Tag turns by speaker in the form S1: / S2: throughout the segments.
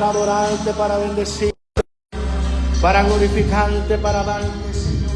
S1: para adorarte, para bendecirte, para glorificarte, para darte, Señor.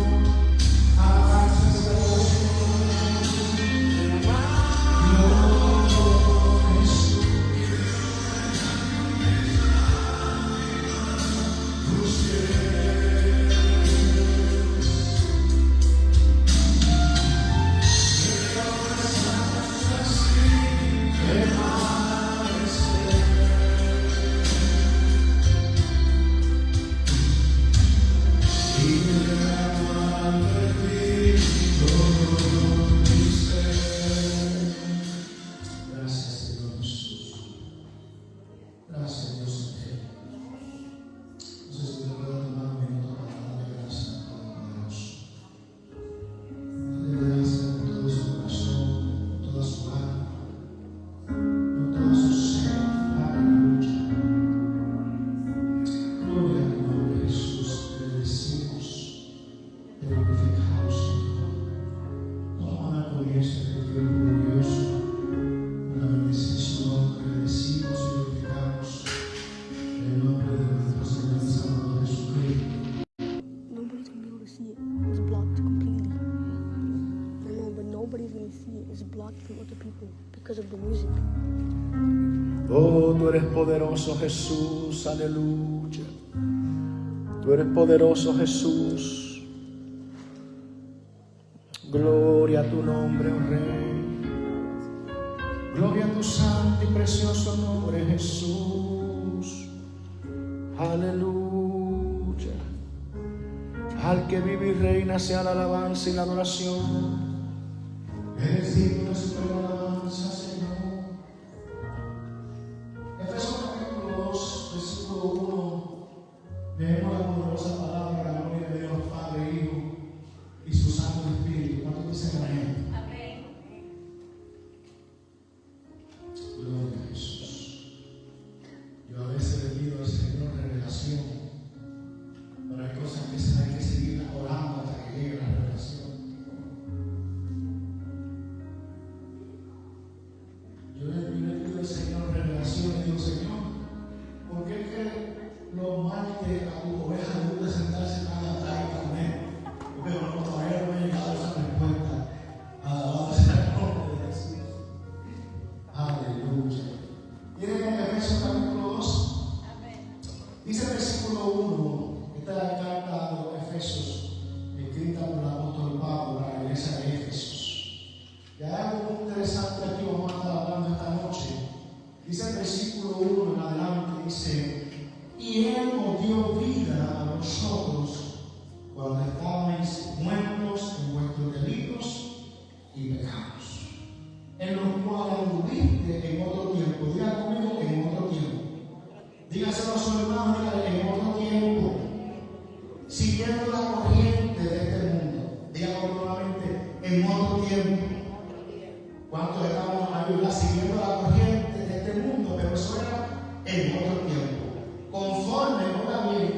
S1: Oh, tú eres poderoso, Jesús, aleluya. Tú eres poderoso, Jesús. Gloria a tu nombre, oh Rey. Gloria a tu santo y precioso nombre, Jesús. Aleluya. Al que vive y reina sea la alabanza y la adoración. Eres digno de suprema alabanza, Señor. Efesios capítulo 2, versículo 1. Leemos la poderosa palabra, la gloria de Dios, Padre, Hijo y su Santo Espíritu. ¿Cuántos dicen amén? Amén. Gloria a Jesús. Yo a veces le pido al Señor revelación, pero hay cosas que hay que seguir orando hasta que llegue la revelación. Yo le pido al Señor revelación y digo, Señor, ¿por qué es que los males a tu oveja le gusta sentarse cada atrás y comer? Porque no, todavía no me ha llegado esa respuesta. Alabado sea el nombre de Jesús. Aleluya. ¿Tienen Efesios capítulo 2? Amén. Dice el versículo 1, esta es la carta de los Efesios, escrita por el apóstol Pablo a la iglesia de Efesios. Y hay algo muy interesante aquí, vamos a estar hablando esta noche. Dice el versículo 1 en adelante, dice: y Él nos dio vida a nosotros cuando estábamos muertos en vuestros delitos y pecados, en los cuales anduviste en otro tiempo. Diga conmigo, en otro tiempo. Dígaselo a su hermano, dígale, en otro tiempo, siguiendo la corriente de este mundo. Dígalo nuevamente, en otro tiempo. ¿Cuántos estábamos ahí siguiendo la corriente de este mundo? Pero eso era en otro tiempo. Conforme, oiga bien,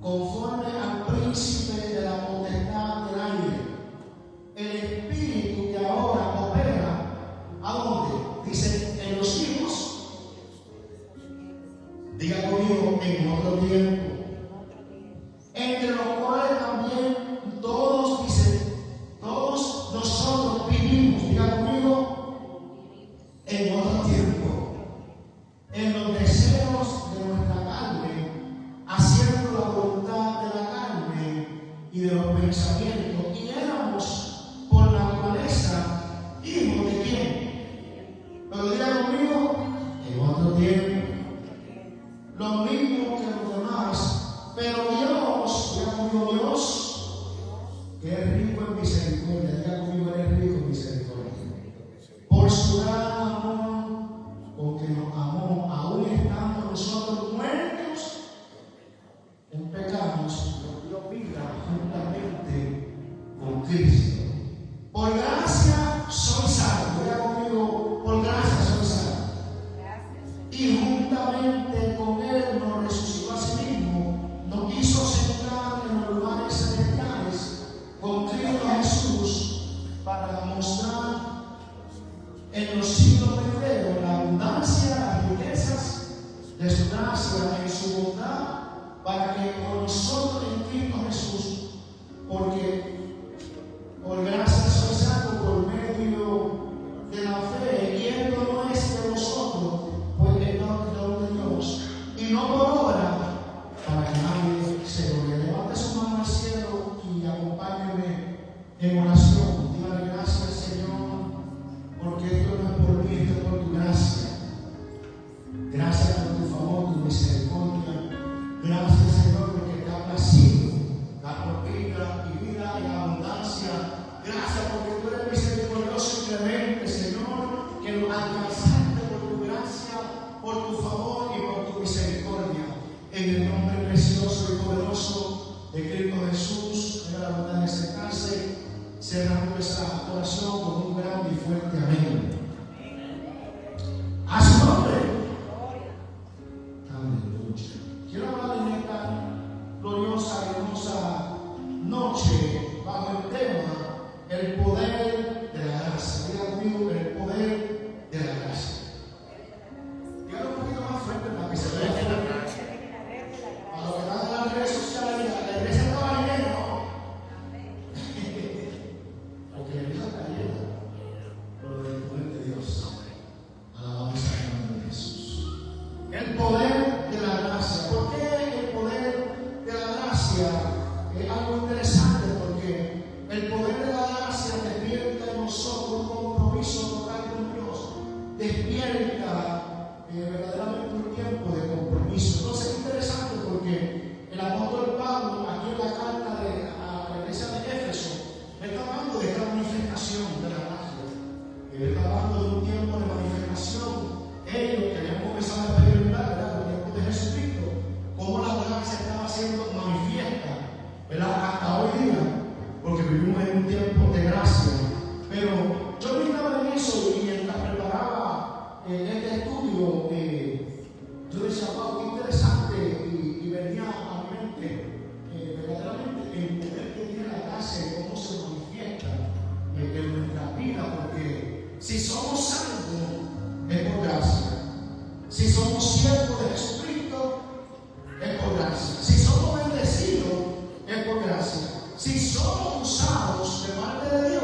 S1: conforme al príncipe de la potestad del aire, el espíritu que ahora opera, ¿a dónde? Dice, en los hijos. Diga conmigo, en otro tiempo. Entre los cuales también todos, dice, todos nosotros vivimos, diga conmigo, en otro tiempo, en los deseos de nuestra carne, haciendo la voluntad de la carne y de los pensamientos, y éramos por naturaleza hijos de quién. Pero diga conmigo, en otro tiempo, lo mismo que los demás, pero Dios, diga conmigo, Dios, que es rico en misericordia, diga conmigo, eres rico en misericordia, por su gran amor, porque nos amó, aún estando nosotros muertos en pecados, nos dio vida juntamente con Cristo. Por gracia soy salvo, diga conmigo, por gracia soy salvo. Y juntamente con Él nos resucitó a sí mismo, nos hizo sentar en los lugares celestiales con Cristo Jesús, para mostrar en los siglos venideros la abundancia, las riquezas El poder de la gracia. ¿Por qué el poder de la gracia? Es algo interesante porque el poder de la gracia despierta en nosotros un compromiso total con Dios. Despierta verdaderamente un tiempo de compromiso. Entonces es interesante porque el apóstol Pablo, aquí en la carta a la iglesia de Éfeso, está hablando de esta manifestación de la gracia. Está hablando de un tiempo de manifestación. Ellos que habían comenzado a experimentar, ¿verdad?, los tiempos de Jesucristo, cómo la gracia estaba siendo manifiesta, ¿verdad?, hasta hoy día, porque vivimos en un tiempo de gracia. Pero yo meditaba en eso y mientras preparaba este estudio, yo decía, wow, qué interesante, y venía a mi mente verdaderamente el poder que tiene la gracia y cómo se manifiesta en nuestra vida, porque si somos salvos es por gracia, si somos siervos de Jesucristo es por gracia, si somos bendecidos es por gracia, si somos usados de parte de Dios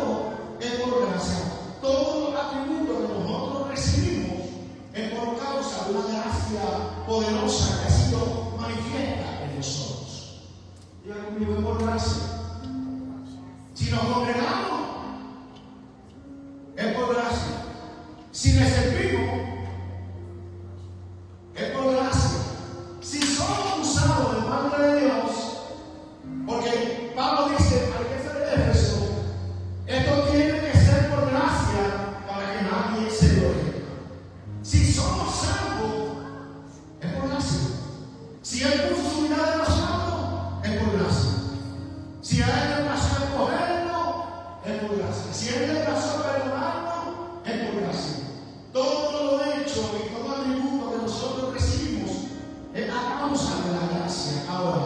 S1: es por gracia. Todos los atributos que nosotros recibimos es por causa de una gracia poderosa que ha sido manifiesta en nosotros. Diga conmigo, es por gracia. Si nos congregamos es por gracia. Si le servimos es por gracia. Si somos usados de parte de Dios, porque Pablo dice al jefe de Éfeso, esto tiene que ser por gracia para que nadie se gloríe. Si somos salvos es por gracia. Si Él puso su vida de nosotros es por gracia. Si a Él le pasó a escogernos es por gracia. Si Él le pasó a perdonarnos es por gracia. Todo lo hecho y todo atributo que nosotros recibimos es a causa de la gracia. Ahora,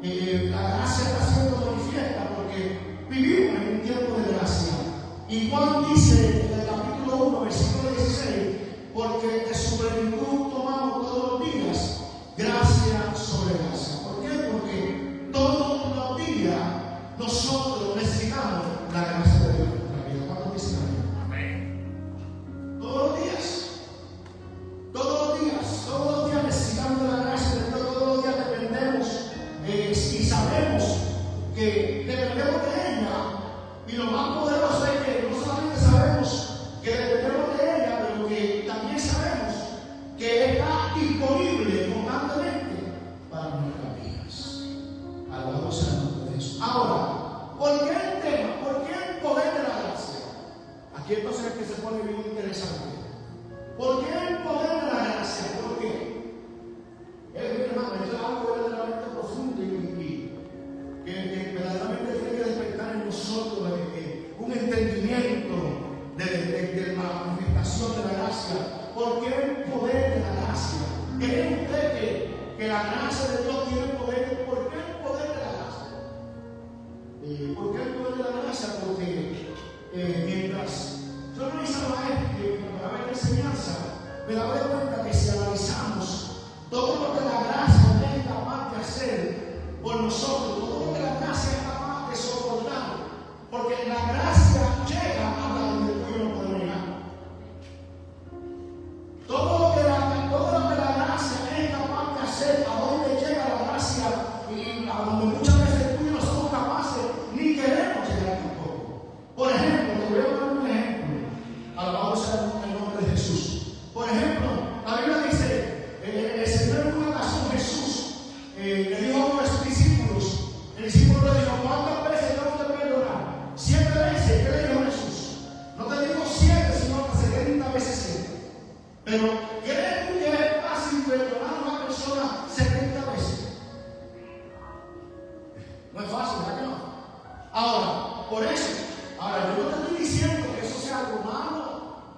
S1: la gracia está siendo manifiesta porque vivimos en un tiempo de gracia. Y Juan dice en el capítulo 1, versículo 16, porque de su plenitud tomamos todos los días gracia sobre gracia. ¿Por qué? Porque todos los días nosotros necesitamos la gracia de Dios en nuestra vida. ¿Cuántos dicen amén? Todos los días. Todos los días necesitamos de la gracia de Dios, todos los días dependemos y sabemos que dependemos de ella. Y lo más poderoso es que no solamente sabemos que dependemos de ella, pero que también sabemos que está disponible constantemente para nuestras vidas. Alabado sea el nombre de Jesús. Ahora, ¿por qué el tema? ¿Por qué el poder de la gracia? Aquí entonces es que se pone bien interesante. ¿Por qué el poder de la gracia? ¿Por qué? Hermano, esto es algo verdaderamente profundo y que verdaderamente tiene que despertar en nosotros un entendimiento de la manifestación de la gracia. ¿Por qué el poder de la gracia? ¿Cree usted que la gracia de Dios tiene poder? ¿Por qué el poder de la gracia? ¿Por qué el poder de la gracia? Porque mientras yo analizaba esto y preparaba esta enseñanza, me daba cuenta que si analizamos todo lo que la gracia es capaz de hacer por nosotros, todo lo que la gracia es capaz de soportar, porque la gracia llega hasta donde tú y yo no podemos llegar. Todo lo que la gracia es capaz de hacer, a donde llega la gracia y a donde muchas veces tú y yo no somos capaces ni queremos llegar tampoco. Por ejemplo, te voy a poner un ejemplo. Alabado sea el nombre de Jesús. Por ejemplo, la Biblia dice, el Señor en una ocasión Jesús le dijo a uno de sus discípulos, el discípulo le dijo, ¿cuántas veces no te perdonar? 7 veces. ¿Qué le dijo Jesús? No te digo 7, sino hasta 70 veces 7. Pero, ¿crees tú que es fácil perdonar a una persona 70 veces? No es fácil, ¿verdad que no? Ahora, por eso, yo no te estoy diciendo que eso sea algo malo.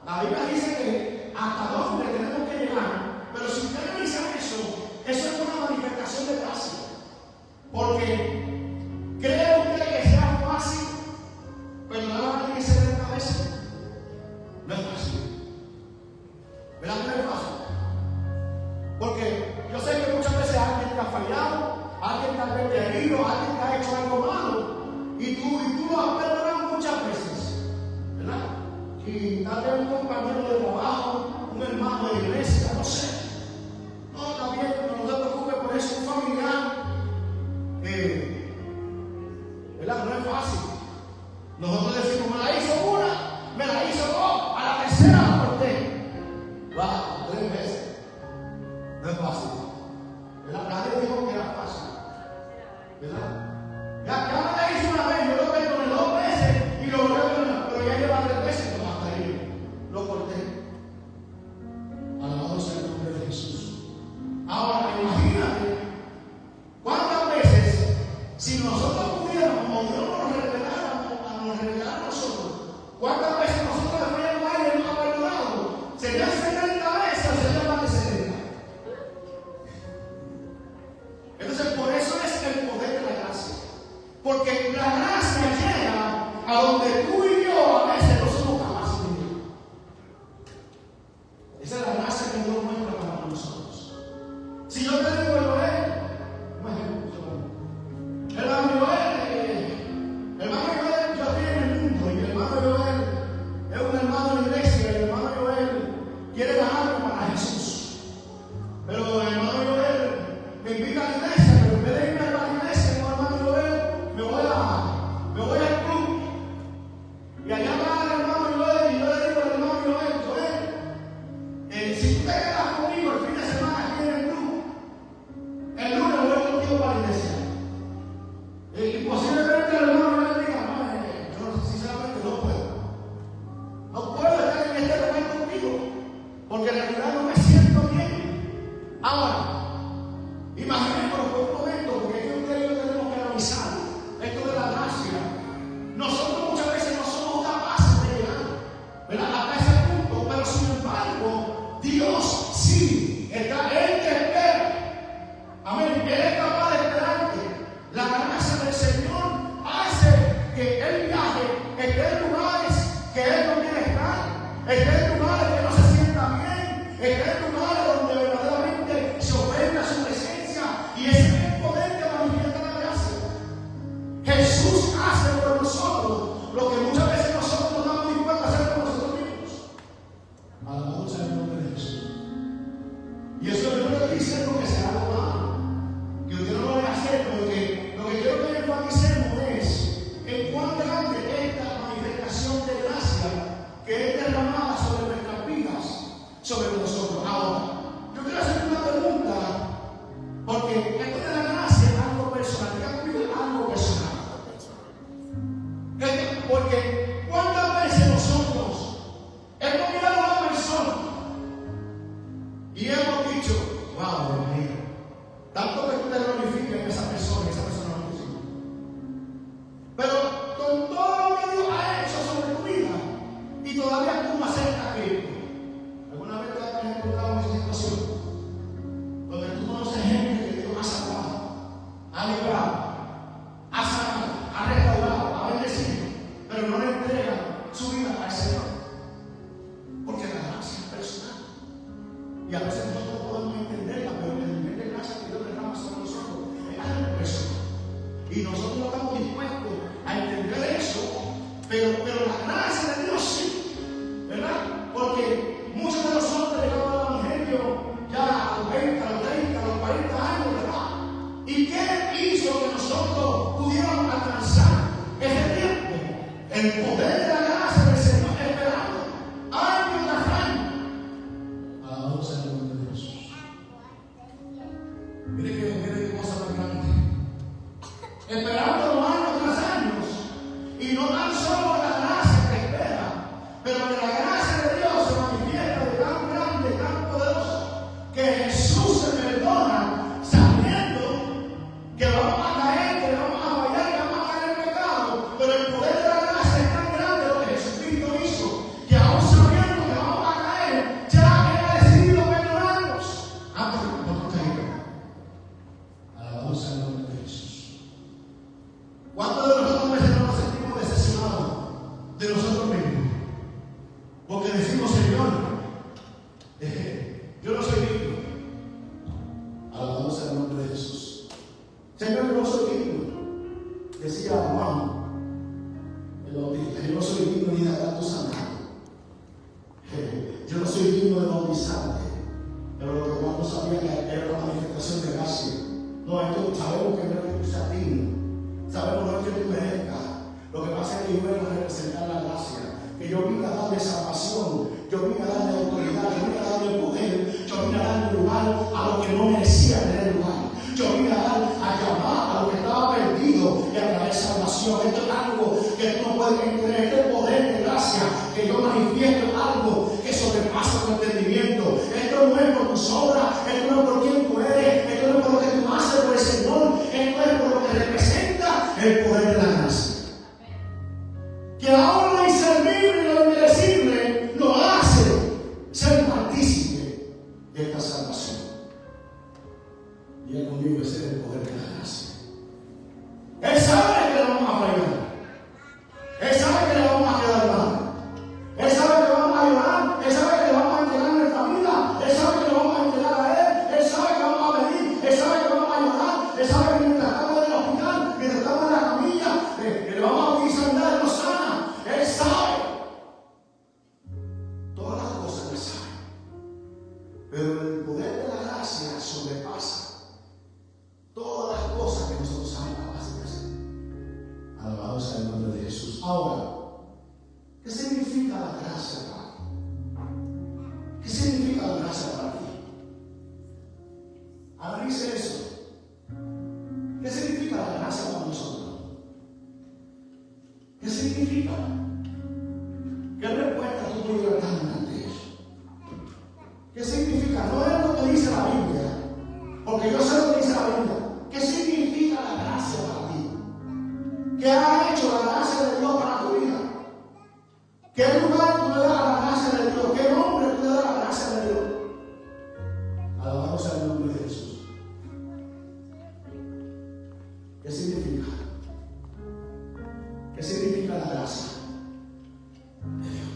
S1: La Biblia dice que hasta dónde tenemos que llegar. Pero si usted analiza eso es una manifestación de gracia. Porque ¿cree usted que sea fácil perdonar a alguien 70 veces? No es fácil. ¿Verdad que no es fácil? Porque yo sé que muchas veces alguien te ha fallado, alguien tal vez te ha herido, alguien te ha hecho algo malo, y tú lo has perdonado muchas veces, ¿verdad? Y tal vez un compañero de trabajo, un hermano de iglesia, no sé. fácil. ¿Verdad? Nadie dijo que era fácil. ¿Verdad? Ya me hizo una vez, yo lo perdoné 2 veces y lo volví a perdonar, pero ya lleva 3 veces, pero hasta ahí lo corté. Alabado sea el nombre de Jesús. Ahora, imagínate cuántas veces, si nosotros pudiéramos, o Dios nos revelara a nosotros, cuántas veces nosotros le fallamos a Él y no ha perdonado. ¿Sería 70 veces o sería más de 70? Entonces, por eso es el poder de la gracia. Porque la gracia llega a donde tú y yo a veces no somos capaces de ir. Esa es la gracia que Dios muestra para nosotros. Si yo te digo Joel, un ejemplo, hermano Joel, yo estoy en el mundo y mi hermano Joel es un hermano de la iglesia y el hermano Joel quiere ganarme para Jesús. Pero el hermano Joel me invita a la iglesia, pero en vez de irme a la iglesia con el hermano Joel, me voy al club. Y allá va el hermano Joel y yo le digo al hermano Joel, si tú te quedas conmigo el fin de semana aquí en el club, el lunes voy contigo para la iglesia. Y posiblemente el hermano Joel diga, no, yo sinceramente no puedo. No puedo estar en este lugar contigo, porque en realidad no me siento bien. Ahora, imaginémonos por un momento, porque es que usted y yo tenemos que analizar esto de la gracia. Nosotros muchas veces no somos capaces de llegar, ¿verdad?, hasta ese punto, pero sin embargo, Dios sí está, Él te espera. Amén. Él es capaz de esperarte. La gracia del Señor hace que Él viaje, esté en lugares que Él no quiere estar, esté en lugares que no se sienta bien, esté en lugares donde verdaderamente se ofenda su presencia, y ese es el poder que manifiesta la gracia. Jesús hace por nosotros lo que muchas veces nosotros no estamos dispuestos a hacer por nosotros mismos. Alabado sea el nombre de Jesús. Y eso yo no le estoy diciendo que sea algo malo, que usted no lo vaya a hacer, porque lo que quiero que enfaticemos es en cuán grande es esta manifestación de gracia que es derramada sobre nuestras vidas, sobre nosotros. Ahora, yo quiero hacer una pregunta, porque esto de la gracia es algo personal. Diga conmigo, algo personal. Porque ¿cuántas veces nosotros hemos mirado a una persona y hemos dicho, wow, Dios mío, tanto que tú te glorifiques en esa persona no lo sigue? Pero con todo lo que Dios ha hecho sobre tu vida y todavía tú no aceptas a Cristo. ¿Alguna vez te has encontrado en esa situación donde tú conoces gente que Dios ha salvado, ha librado, ha sanado, ha restaurado, ha bendecido, pero no le entregan su vida al Señor? Porque la gracia es personal. Y a veces nosotros podemos entenderla, pero el nivel de gracia que Dios derrama sobre nosotros es algo personal. Y nosotros no estamos dispuestos a entender eso, pero la gracia de Dios sí, ¿verdad? Porque muchos de nosotros llegamos al Evangelio ya a los 20, a los 30, a los 40 años, ¿verdad? ¿Y qué hizo que nosotros pudiéramos alcanzar ese tiempo? El poder de la gracia del Señor esperando año tras año. Alabado sea el nombre de Dios. no merecía tener lugar. Yo vine a llamar a lo que estaba perdido y a traer salvación. Esto es algo que tú no puedes entender. Este poder de gracia que yo manifiesto es algo que sobrepasa tu entendimiento. Esto no es por tus obras, esto no es por quién tú eres, esto no es por lo que tú haces por el Señor, esto es por lo que representa el poder de la gracia. Que ahora lo inservible y lo inmerecible lo hace ser partícipe de esta salvación. Y él conmigo es el poder de la gracia. Él sabe que lo vamos a fallar. Él sabe que le vamos a quedar mal. Él sabe que vamos a llorar. Él sabe que le vamos a entregar nuestra vida. Él sabe que le vamos a entregar a Él. Él sabe que vamos a venir. Él sabe que vamos a llorar. Él sabe que mientras estamos en el hospital, mientras estamos en la camilla, le vamos a pedir sanidad y nos sana. Él sabe. Todas las cosas Él sabe. Pero el poder de la gracia sobrepasa todas las cosas que nosotros somos capaces de hacer. Alabado sea el nombre de Jesús. Ahora, ¿qué significa la gracia para ti? ¿Qué significa la gracia para ti? Analice eso. ¿Qué significa la gracia para nosotros? ¿Qué significa? ¿Qué respuesta tú pudieras dar ante eso? ¿Qué significa? No es lo que dice la Biblia, porque yo sé lo que dice la Biblia. ¿Qué significa la gracia para ti? ¿Qué ha hecho la gracia de Dios para tu vida? ¿Qué lugar tú le das a la gracia de Dios? ¿Qué nombre tú le das a la gracia de Dios? Alabado sea el nombre de Jesús. ¿Qué significa? ¿Qué significa la gracia de Dios?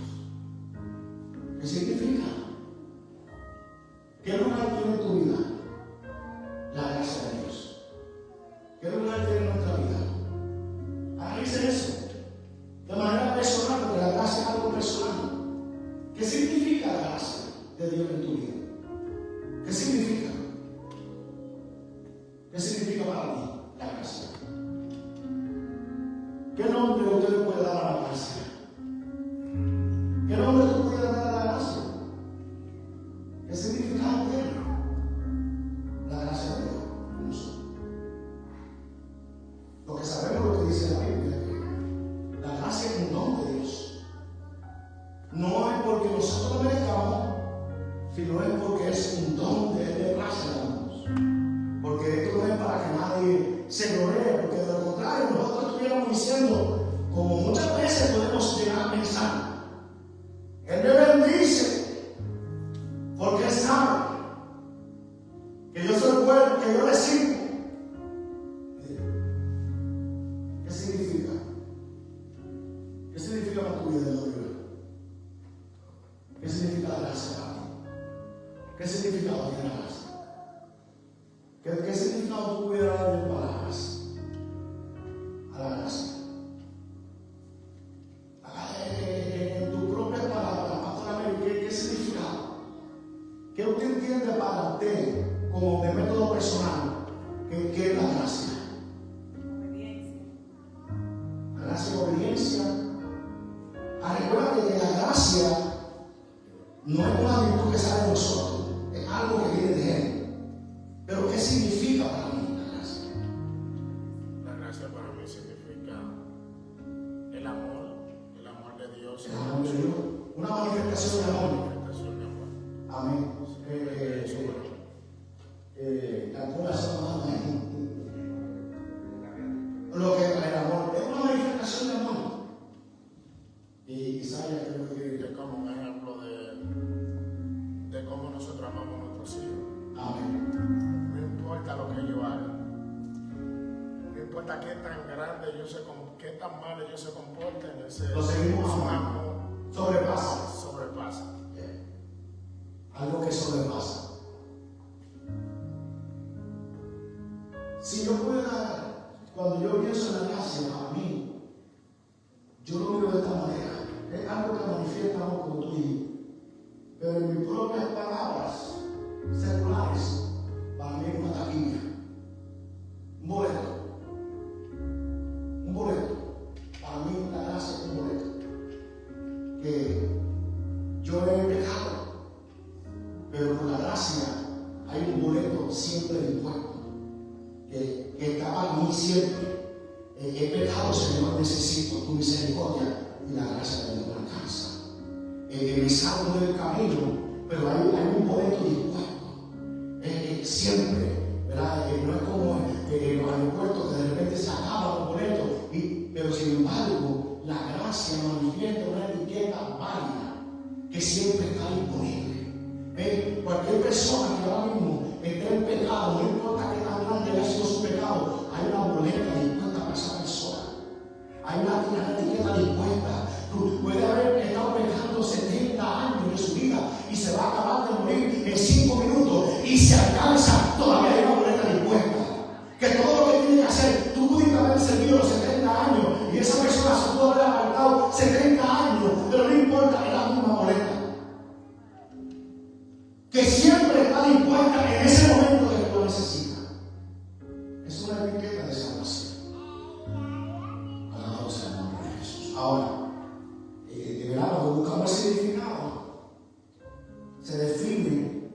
S1: ¿Qué significa? ¿Qué lugar tiene en tu vida la gracia de Dios? ¿Qué lugar tiene en nuestra vida? Analice eso de manera personal, porque la gracia es algo personal. ¿Qué significa la gracia de Dios en tu vida? ¿Qué significa? ¿Qué significa para ti la gracia? ¿Qué nombre usted le puede dar a la gracia? ¿Qué nombre tú puedes dar a la gracia? ¿Qué significado tiene la gracia de Dios en nosotros? Porque sabemos lo que dice la Biblia, que la gracia es un don de Dios. No es porque nosotros lo merezcamos, sino es porque es un don de gracia a nosotros. Porque esto no es para que nadie se gloree, porque de lo contrario nosotros estuviéramos diciendo, como muchas veces podemos llegar a pensar, Él me bendice porque Él sabe que yo soy bueno, que yo le sirvo. ¿Qué significa? ¿Qué significa para tu vida, Dios? ¿Qué significa la gracia para ti? ¿Qué significa la gracia? ¿Qué significado tú pudieras darle para la gracia? A la gracia. En tu propia palabra, Pastor Américo, ¿qué significado? ¿Qué usted entiende para usted como de método personal? ¿Qué es la gracia?
S2: Obediencia.
S1: La gracia es obediencia. Recuerda que la gracia no es una virtud que sale de nosotros, es algo que viene de Él. Pero ¿qué significa para mí la gracia?
S3: La gracia para mí significa el amor de Dios.
S1: El amor de Dios, una manifestación de amor.
S3: Manifestación de amor.
S1: Amén. La corazón amén. Lo que es el amor es una manifestación de amor. Y Isaías creo que
S3: Es como un ejemplo de cómo nosotros amamos a nuestros hijos.
S1: amén.
S3: No importa lo que ellos hagan. No importa qué tan grande qué tan mal ellos se comporten.
S1: Lo seguimos
S3: su
S1: amando.
S3: amor
S1: Sobrepasa. Algo que sobrepasa. Si yo pudiera, cuando yo pienso en la gracia, a mí, yo lo veo de esta manera. Es algo que manifiesta amor como tú dices. Pero en mis propias palabras seculares, para mí es una taquilla. Un boleto. Para mí la gracia es un boleto. Que yo he pecado, pero por la gracia hay un boleto siempre dispuesto que estaba en mí siempre. El pecado, Señor, necesito tu misericordia y la gracia de Dios me alcanza. Me salgo del camino, pero hay un boleto dispuesto. Siempre, ¿verdad? No es como en los aeropuertos que de repente se acaban los boletos, pero sin embargo, la gracia manifiesta una etiqueta válida que siempre está disponible. Cualquier persona que ahora mismo esté en pecado, no importa qué tan grande haya sido su pecado, hay una boleta dispuesta para esa persona. Hay una etiqueta dispuesta. Puede haber estado pecando 70 años de su vida y se va a acabar de morir en 5 minutos y se alcanza, todavía hay una boleta dispuesta. Que todo lo que tiene que hacer, tú pudiste haber servido los 70 años y esa persona se pudo haber apartado 70 años, pero no importa, es la misma boleta. Que siempre está dispuesta en ese momento que lo necesita. Es una etiqueta de salvación. Alabado sea el nombre de Jesús. Ahora, de verdad, cuando buscamos el significado, se define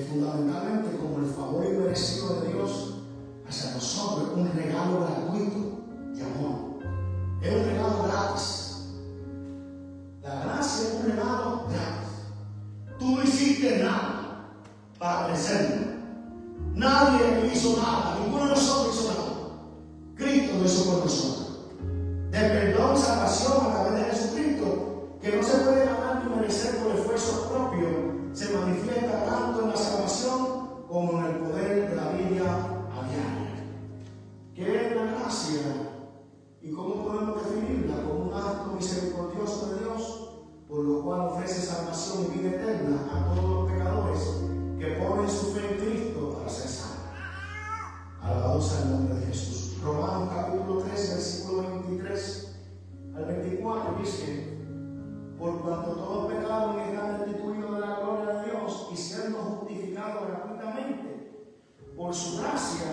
S1: fundamentalmente como el favor inmerecido de Dios hacia nosotros, un regalo gratuito de amor. Es un regalo gratis. La gracia es un regalo gratis. Tú no hiciste nada para merecerlo. Nadie hizo nada, ninguno de nosotros hizo nada. Cristo lo hizo por nosotros. De perdón y salvación a través de Jesucristo, que no se puede ganar ni merecer por esfuerzo propio, se manifiesta tanto en la salvación como en el poder de la vida a diario. ¿Qué es la gracia? ¿Y cómo podemos definirla? Como un acto misericordioso de Dios, por lo cual ofrece salvación y vida eterna a todos los pecadores que ponen su fe en Cristo para ser salvos. Alabado sea el nombre de Jesús. Romanos capítulo 3, versículo 23 al 24 dice: por cuanto todos pecaron y están destituidos de la gloria de Dios y siendo justificados gratuitamente por su gracia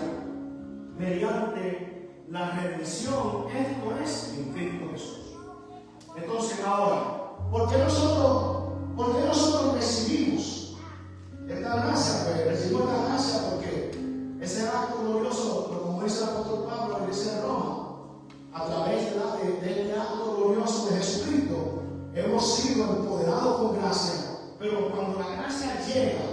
S1: mediante la redención, esto es en Cristo Jesús. Entonces ahora, ¿por qué nosotros recibimos esta gracia? Pues recibimos esta gracia porque ese acto glorioso, como dice el apóstol Pablo en la iglesia de Roma, a través de este acto glorioso de Jesucristo, hemos sido empoderados con gracia. Pero cuando la gracia llega,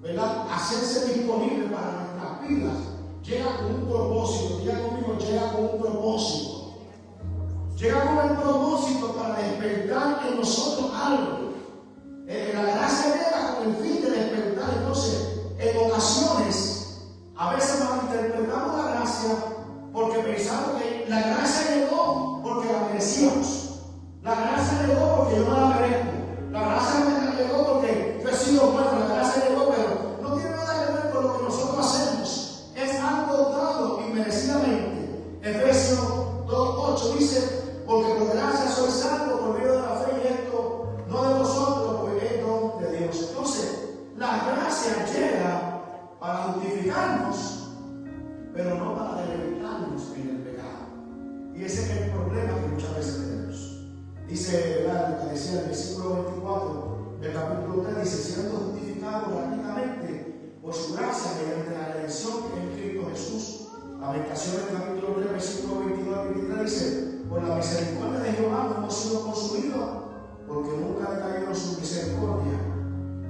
S1: ¿verdad?, a hacerse disponible para nuestras vidas, llega con un propósito. Diga conmigo, llega con un propósito. Llega con el propósito para despertar en nosotros algo. La gracia llega con el fin de despertar. Entonces, en ocasiones, a veces malinterpretamos la gracia porque pensamos que la gracia llegó porque la merecíamos. La gracia llegó porque yo no la merezco. La gracia llegó porque yo he sido bueno. La gracia llegó, pero no tiene nada que ver con lo que nosotros hacemos. Es algo dado inmerecidamente. Efesios 2:8 dice: porque por gracia soy salvo por medio de la fe, y esto no de vosotros, porque es don de Dios. Entonces, la gracia llega para justificarnos, pero no para deleitarnos en el pecado. Y ese es el problema que muchas veces tenemos. Dice, ¿verdad?, lo que decía el versículo 24 del capítulo 3, dice: siendo justificados gratuitamente por su gracia mediante la redención que es en Cristo Jesús. Lamentaciones del capítulo 3, versículo 22 al 23 dice: por la misericordia de Jehová no hemos sido consumidos, porque nunca ha caído su misericordia.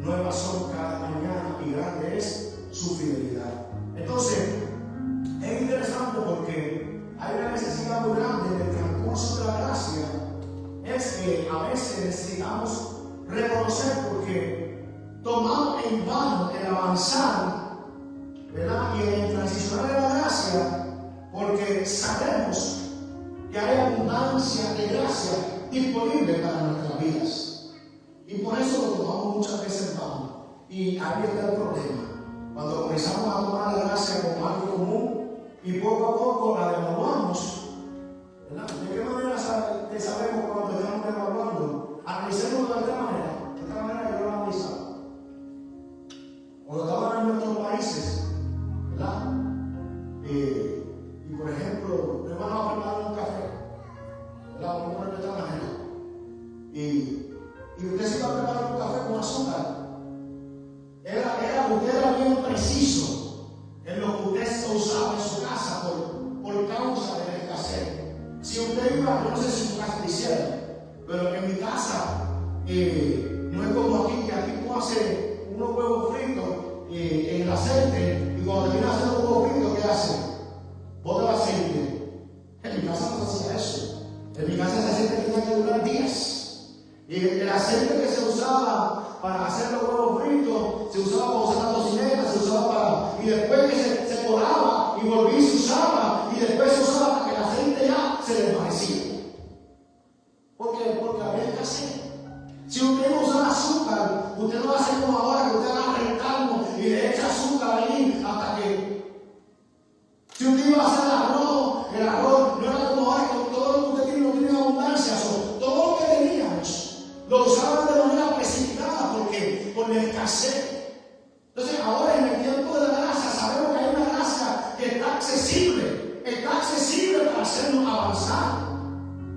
S1: Nuevas son cada mañana y grande es su fidelidad. Entonces, es interesante porque hay una necesidad muy grande en el transcurso de la gracia. Es que a veces necesitamos reconocer, porque tomamos en vano el avanzar, ¿verdad?, y el transicionar de la gracia, porque sabemos que hay abundancia de gracia disponible para nuestras vidas. Y por eso lo tomamos muchas veces en vano. Y ahí está el problema. Cuando comenzamos a tomar la gracia como algo común y poco a poco la devaluamos, ¿verdad? ¿De qué manera sabemos cuando estamos devaluando? Analicemos de esta manera que yo lo analizaba. Cuando estaban en nuestros países, ¿verdad? Y por ejemplo, le van a preparar un café, ¿verdad?, como un restaurante, y usted se iba a preparar un café con azúcar. Era usted preciso en lo que usted usaba en su casa por causa de la escasez. Si usted iba, yo no sé si en su casa lo hicieron, pero en mi casa no es como aquí, que aquí tú haces unos huevos fritos en el aceite, y cuando terminas de hacer los huevos fritos, ¿qué hace? Bota el aceite. En mi casa no se hacía eso. En mi casa ese aceite tenía que durar días. Y el aceite que se usaba para hacer los huevos fritos, se usaba para usar la tocineta, se usaba para... Y después que se colaba y volvía y se usaba, y después se usaba para que el aceite ya se desvanecía. ¿Por qué? Porque había escasez. Si usted no usa azúcar, usted no va a hacer como ahora, que usted agarra el calmo y le echa azúcar ahí hasta que... Si usted iba a hacer el arroz no era como ahora, que todo lo que usted tiene no tiene abundancia. Todo lo que teníamos lo usaban de manera precipitada porque por la escasez. Entonces ahora en el tiempo de la gracia sabemos que hay una gracia que está accesible para hacernos avanzar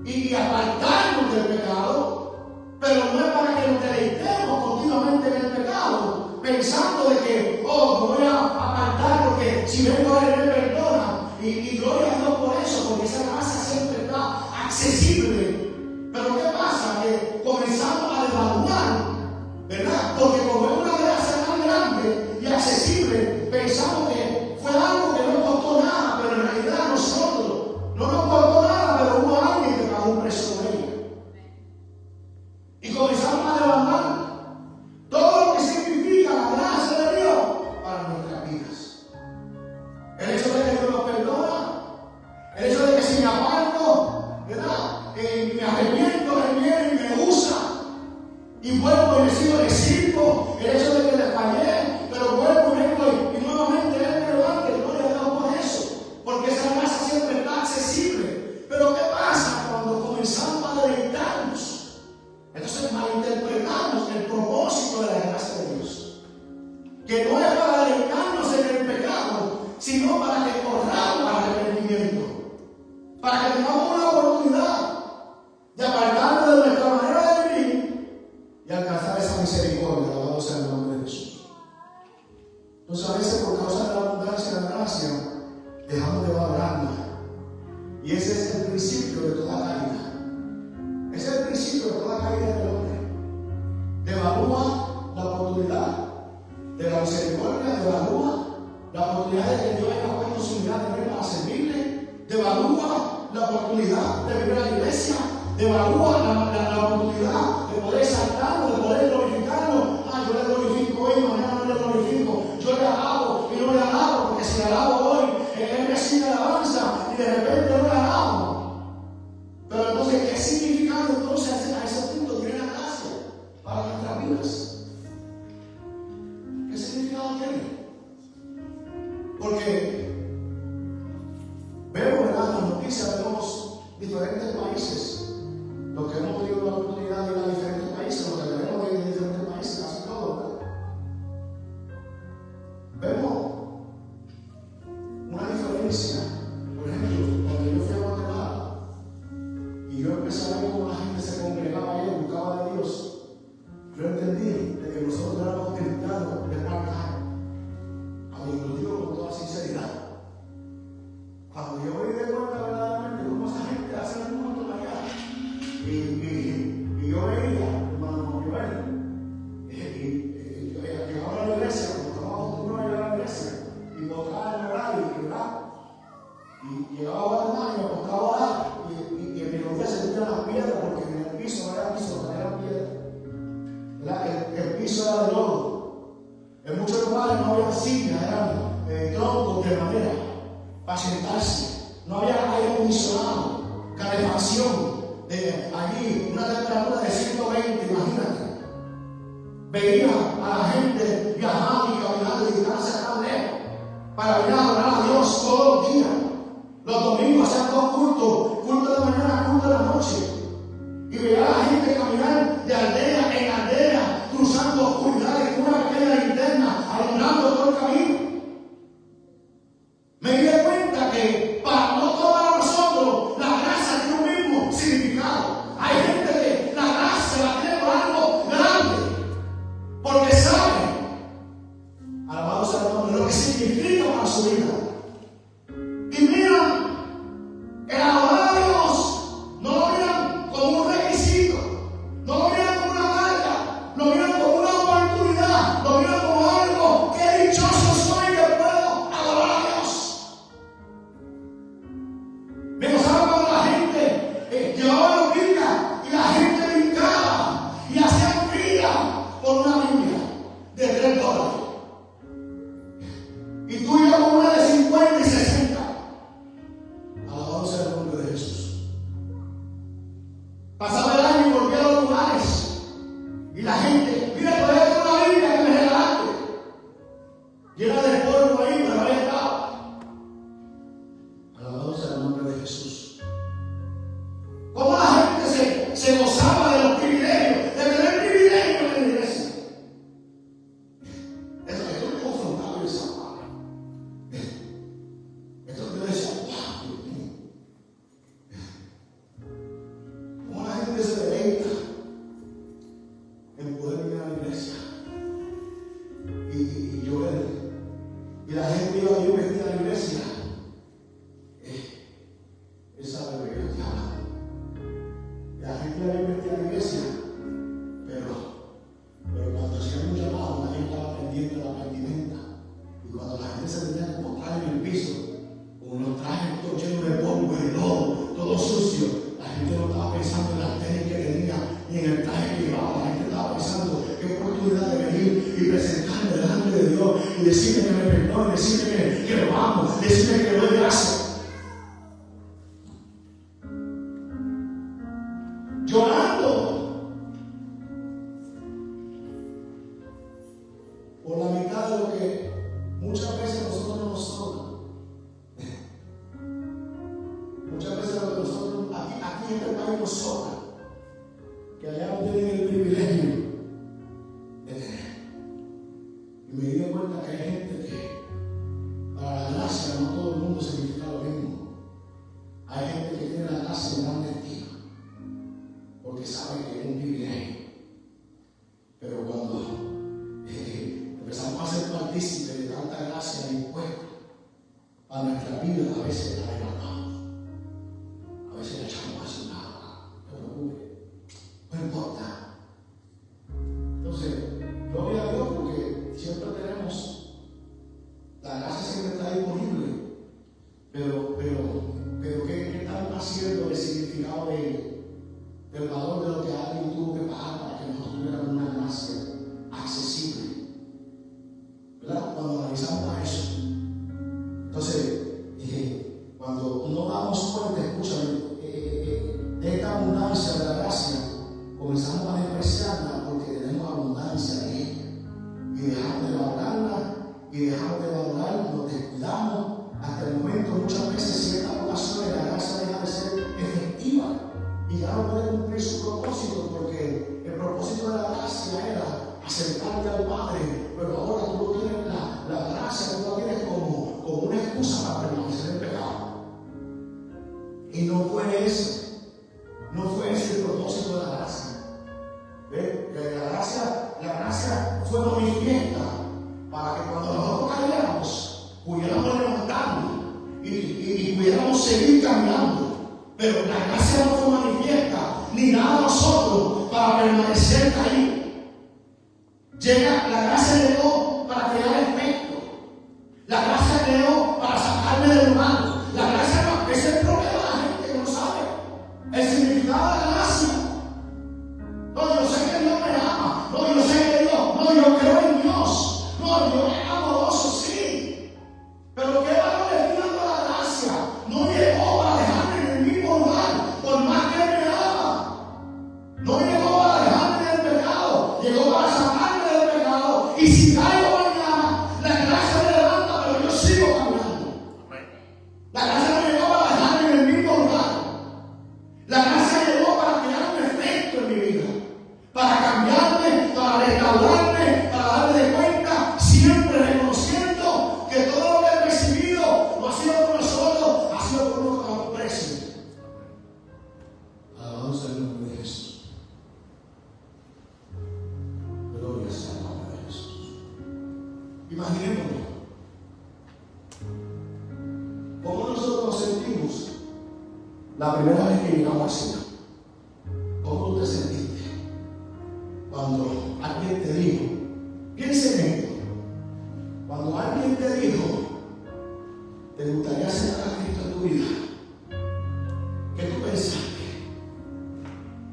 S1: y apartarnos del pecado, pero no es para que nos deleitemos continuamente en el pecado, pensando de que, me voy a apartar porque si vengo a él me perdona, y gloria a Dios por eso, porque esa gracia siempre está accesible. Pero ¿qué pasa? Que comenzamos a devaluar, ¿verdad? Porque como es una gracia tan grande y accesible, pensamos que fue algo que no costó nada, pero en realidad nosotros no nos costó nada, pero hubo alguien que pagó un precio por ella. Y comenzamos a devaluar todo lo que significa la gracia de Dios para nuestras vidas. El hecho de que Dios nos perdona, el hecho de que si me aparto, ¿verdad? Me arrepiento, Él viene y me usa y vuelvo y le sirvo. El hecho de que le fallé, pero vuelvo y vengo y nuevamente Él me levanta, y gloria a Dios por eso, porque esa gracia siempre está accesible. Pero ¿qué pasa cuando comenzamos a deleitarnos? Entonces malinterpretamos el propósito de la gracia de Dios, que no es para deleitarnos en el pecado, sino para que corramos al arrepentimiento, para que tengamos una oportunidad de apartarnos de nuestra manera de vivir y alcanzar esa misericordia. Alabado sea el nombre de Jesús. Entonces a veces por causa de la abundancia de la gracia dejamos de valorarla, y ese es el principio de toda caída. Ese es el principio de toda caída del hombre. Devalúa la oportunidad de la misericordia, devalúa la oportunidad de que Dios haya puesto su mirada en él para servirle, devalúa la oportunidad de venir a la iglesia, devalúa la oportunidad de poder exaltarlo, de poder glorificarlo. Yo le glorifico hoy, mañana no le glorifico. Yo le alabo y no le alabo, porque si le alabo hoy, Él recibe alabanza y de repente no le alabo. Pero entonces, ¿qué significado entonces a ese punto tiene la gracia para nuestras vidas? ¿Qué significado tiene? Porque vemos, ¿verdad?, las noticias, vemos diferentes países, los que hemos tenido la oportunidad de ir a diferentes países, los que tenemos de ir a diferentes países, casi todos, ¿verdad? Vemos una diferencia. Por ejemplo, cuando yo fui a Guatemala y yo empecé a ver cómo la gente se congregaba ahí y buscaba de Dios, yo entendí de que nosotros éramos cristianos de part-time. A mí lo digo con toda sinceridad. Cuando yo me di cuenta verdaderamente cómo esa gente hace el mundo allá, y yo veía, hermano Rivera, llegaba a la iglesia, cuando estábamos acostumbrados a llegar a la iglesia, y botaba el horario, ¿verdad? Y llegaba a Guatemala y me acostaba a orar, y en mi rodilla se metían las piedras, porque en el piso no era piso, eran piedras, ¿verdad? El piso era de lodo. En muchos lugares no había sillas, eran troncos de madera para sentarse. No había aire acondicionado, calefacción. Allí una temperatura de 120, imagínate. Veía a la gente viajando y caminando y distancias tan lejos para venir a adorar a Dios todos los días. Los domingos hacían dos cultos, culto de mañana, culto de la noche. Y veía a la gente caminar de aldea en aldea, cruzando oscuridades con una pequeña linterna, alumbrando todo el camino. Me di cuenta que para no todos nosotros la gracia tiene un mismo significado. Hay gente que la gracia la tiene por algo grande, porque sabe, alabado sea el nombre y llover. Y la gente iba bien vestida a la iglesia. Él sabe lo que yo estoy hablando. La gente iba bien vestida a la iglesia, pero cuando hacían un llamado, nadie estaba pendiente de la vestimenta. Y cuando la gente se tenía que mostrar en el piso, con unos trajes todos llenos de polvo y de lodo, todo sucio, la gente no estaba pensando en las tenis que tenía ni en el traje que llevaba. La gente estaba pensando qué oportunidad de venir y presentarme delante de Dios y decirle que me perdone, decirle que lo amo, decirle que le doy gracias. Llorando por la mitad de lo que muchas veces nosotros no nos sobra. Muchas veces lo que nosotros aquí en este país nos sobra, que allá no tienen el privilegio de tener. Y me di cuenta que hay gente que para la gracia no todo el mundo significa lo mismo. Hay gente que tiene la gracia en grande estima, porque sabe que es un privilegio. Pero cuando empezamos a ser partícipes de tanta gracia impuesta a nuestra vida, a veces la levantamos, a veces la echamos así, nada, no te preocupes, no importa. Entonces, gloria a Dios, porque siempre tenemos, la gracia siempre está disponible, pero ¿qué estamos haciendo del significado del valor de lo que alguien tuvo que pagar para que nosotros tuviéramos una gracia accesible? ¿Verdad? Cuando analizamos a eso. Entonces, cuando no damos cuenta, escúchame, de esta abundancia de la gracia, comenzamos a despreciarla porque tenemos abundancia de ella. Y dejamos de valorarla, y dejamos de valorar, nos descuidamos. Hasta el momento, muchas veces, ciertas ocasiones, la gracia deja de ser efectiva. Y ya no puede cumplir su propósito, porque el propósito de la gracia era acercarte al Padre, pero ahora tú no tienes la gracia, tú la tienes como una excusa para permanecer en pecado. Y no fue ese el propósito de la gracia. ¿Ve? La gracia fue manifiesta para que cuando nosotros cayéramos, pudiéramos levantarnos y pudiéramos seguir caminando. Pero la gracia no fue manifiesta, ni nada a nosotros para permanecer caídos. La gracia llegó para crear efecto. La gracia llegó para sacarme del lugar. La gracia no, ese es el problema de la gente que no sabe el significado de la gracia. No, yo sé que Dios me ama. No, yo sé que Dios, no, yo creo en Dios. No, Dios es amoroso, sí. Pero ¿qué valor le estoy dando a la gracia? No llegó para dejarme en el mismo lugar, por más que Él me ama. No llegó para dejarme en el pecado, llegó para sacarme del pecado. Y si caigo mañana, la gracia me levanta, pero yo sigo caminando. La gracia no llegó para dejarme en el mismo lugar. La gracia llegó para crear un efecto en mi vida, para cambiarme, para restaurarme, para darme cuenta, siempre reconociendo que todo lo que he recibido no ha sido por nosotros, ha sido por uno que pagó un precio. Alabado sea el nombre de Jesús. Gloria sea el nombre de Jesús. Imaginémonos cómo nosotros nos sentimos la primera vez que llegamos al Señor. ¿Cómo tú te sentiste cuando alguien te dijo? Piensa en esto. Cuando alguien te dijo, ¿te gustaría aceptar a Cristo en tu vida? ¿Qué tú pensaste?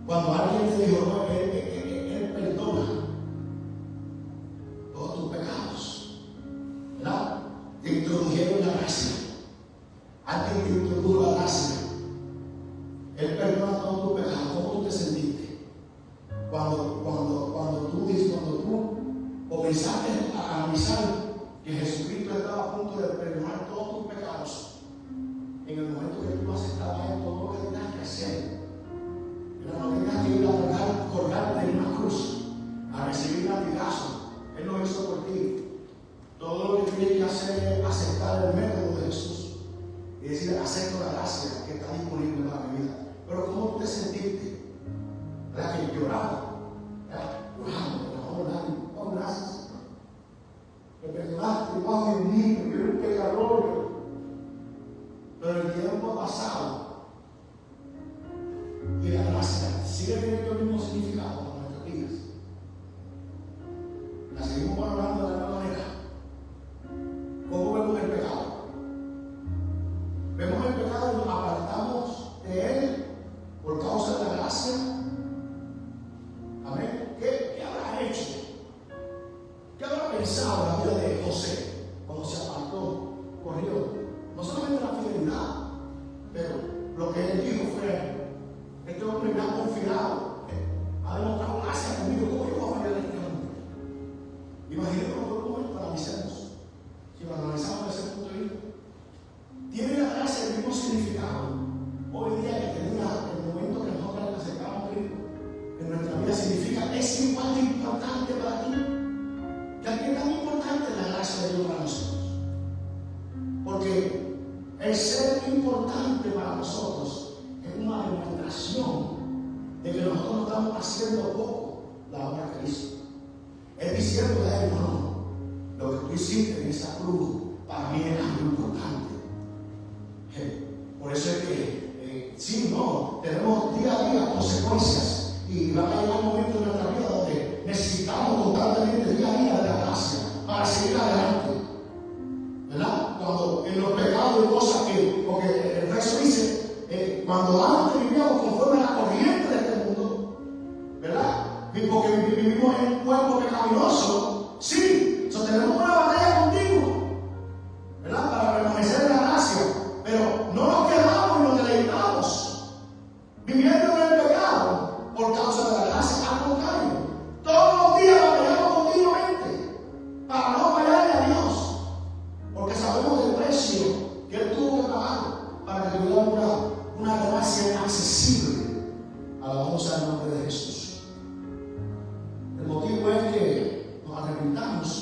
S1: Cuando alguien te dijo, no, Él perdona todos tus pecados, ¿verdad? Te introdujeron la gracia. Alguien te introdujo la gracia. Él perdona todos tus pecados. ¿Cómo tú te sentiste? Cuando tú comenzaste a analizar que Jesucristo estaba a punto de perdonar todos tus pecados, en el momento que tú aceptabas todo lo que tenías que hacer, no tenías que ir a colgarte en una cruz, a recibir latigazo. Él lo hizo por ti. Todo lo que tienes que hacer es aceptar el método de Jesús y decir, acepto la gracia que está disponible para mi vida. Pero ¿cómo tú te sentiste? ¿Verdad que lloraba? Llorando, oh, gracias. me perdonaste, bajo en mí, yo era un pecador. Pero el tiempo ha pasado y la gracia sigue teniendo el mismo significado en nuestros días. La seguimos valorando de la misma manera. ¿Cómo vemos el pecado? Vemos el pecado y nos apartamos de él por causa de la gracia. Amén. ¿Qué habrá hecho? ¿Qué habrá pensado la vida de José cuando se apartó, corrió? No solamente la fidelidad, pero lo que él dijo fue: este hombre me ha confiado, ha demostrado gracia conmigo, ¿cómo yo voy a fallar a este hombre? Imaginemos cómo es para avisarnos, si lo analizamos desde ese punto de vista. Tiene la gracia el mismo significado hoy día que tenía el momento que nosotros nos acercamos a Cristo en nuestra vida. Significa: es igual de importante para ti, que aquí es tan importante la gracia de Dios para nosotros. Porque el ser importante para nosotros es una demostración de que nosotros no estamos haciendo poco la obra de Cristo. Es diciendo a él: no, lo que tú hiciste en esa cruz para mí es algo importante. Por eso es que, sí, no, tenemos día a día consecuencias y va a llegar un momento en nuestra vida donde necesitamos constantemente día a día de la gracia para seguir adelante. ¿Verdad? Cuando en los pecados y cosas que, porque el verso dice, cuando antes vivíamos conforme a la corriente de este mundo, ¿verdad? Y porque vivimos en un cuerpo pecaminoso, sí, tenemos una batalla contigo, ¿verdad? Para permanecer en la gracia, pero no nos quedamos y nos deleitamos viviendo en el pecado por causa de la gracia. Al contrario, todos los días batallamos continuamente para no fallarle a Dios, porque sabemos del precio que Él tuvo que pagar para que tuviéramos una gracia accesible. Alabamos al nombre de Jesús. El motivo es que nos arrepintamos.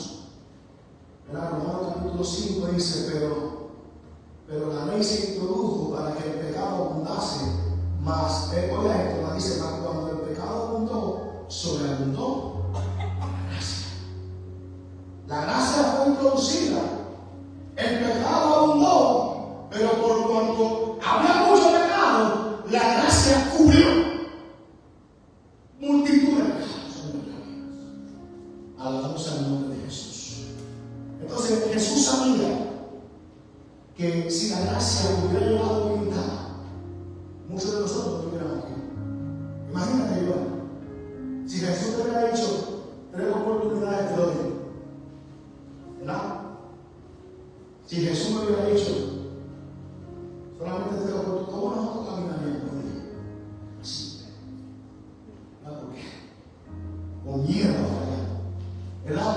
S1: En Romanos capítulo 5 dice: pero la ley se introdujo para que el pecado abundase, mas, oiga esto, la dice: mas cuando el pecado abundó, sobreabundó la gracia. La gracia fue introducida, el pecado abundó, pero por cuanto había mucho pecado, la gracia cubrió multitud de pecados en nuestras vidas. Alabamos al nombre de Jesús. Entonces Jesús sabía que si la gracia hubiera llevado humildad, muchos de nosotros no estuviéramos aquí. Imagínate, yo, si Jesús te hubiera dicho: 3 oportunidades te doy, ¿verdad? Si Jesús me hubiera dicho: solamente 3 oportunidades, ¿cómo nosotros caminaríamos por día? Así, ¿verdad? ¿Por qué? Con miedo a fallar, ¿verdad?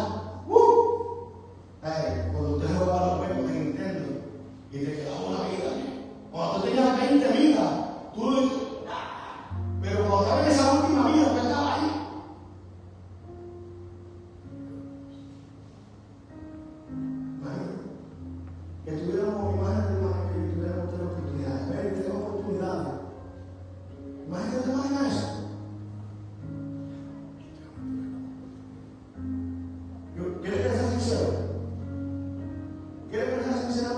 S1: Cuando usted jugaba los juegos de Nintendo y te quedaba una vida, cuando tú tenías 20 vidas, pero cuando estabas en esa última vida, tú estabas ahí. Imagínate que tuviéramos 3 oportunidades, 20 oportunidades. Imagínate, ¿te imaginas eso? ¿Quieres que sea sincero? ¿Quieres que sea sincero?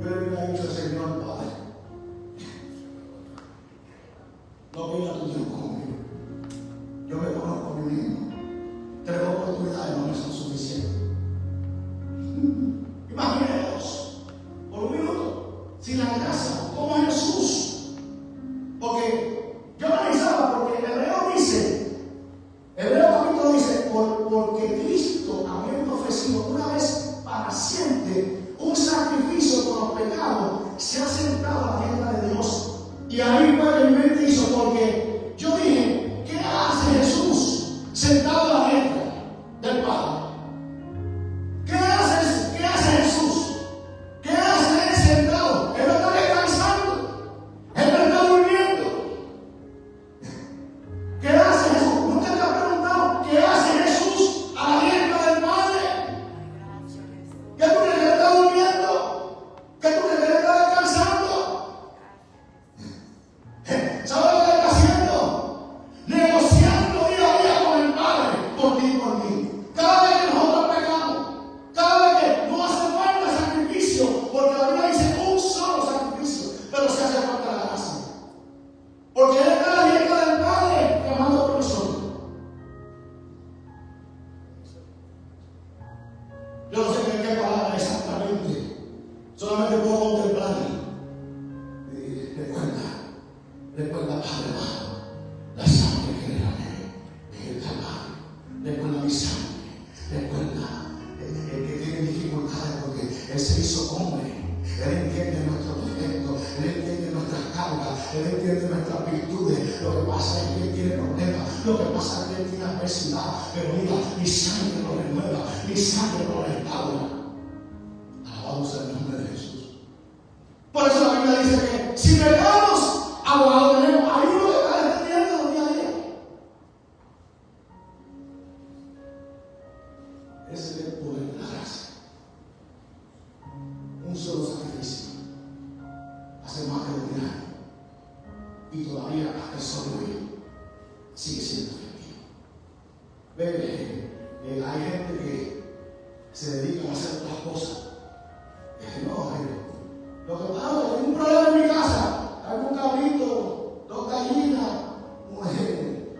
S1: Yo le hubiera dicho al Señor: Padre, no venga tu tiempo conmigo. Yo me conozco a mí mismo. 3 oportunidades no me son suficientes. Imagínense por un minuto, si la gracia, como Jesús, porque yo analizaba, porque Hebreo capítulo dice: porque Cristo, habiendo ofrecido una vez para siempre un sacrificio por los pecados, se ha sentado a la diestra de Dios. Y ahí fue que mi mente hizo, porque yo dije: ¿qué hace Jesús sentado a la diestra del Padre? ¿Qué hace Jesús? ¿Qué hace Él sentado? Él no está descansando, Él no está durmiendo. ¿Qué hace Jesús? ¿Nunca te has preguntado qué hace Jesús a la diestra del Padre? ¿Qué tú crees que Él está durmiendo? ¿Qué tú crees que Él está descansando? Yo no sé qué palabra exactamente. Solamente puedo contemplar. Recuerda, Padre amado, la sangre que derramé en el Calvario. Recuerda mi sangre. Recuerda el que tiene dificultades porque Él se hizo hombre. Él entiende nuestros defectos, Él entiende nuestras cargas, Él entiende nuestras virtudes. Lo que pasa es que Él tiene problemas, lo que pasa es que Él tiene adversidad. Pero mira, mi sangre lo renueva, mi sangre lo restaura. Alabado sea el nombre de Jesús. Por eso la Biblia dice que si pecamos, abogado tenemos. Hay uno que está defendiendo día a día. Ese es el poder de la gracia. Un solo sacrificio hace más de 1 año y todavía hasta el sol de hoy sigue siendo efectivo. Hay gente que se dedica a hacer otras cosas. Lo que pasa es que tengo un problema en mi casa. Hay un cabrito, 2 gallinas, mujer.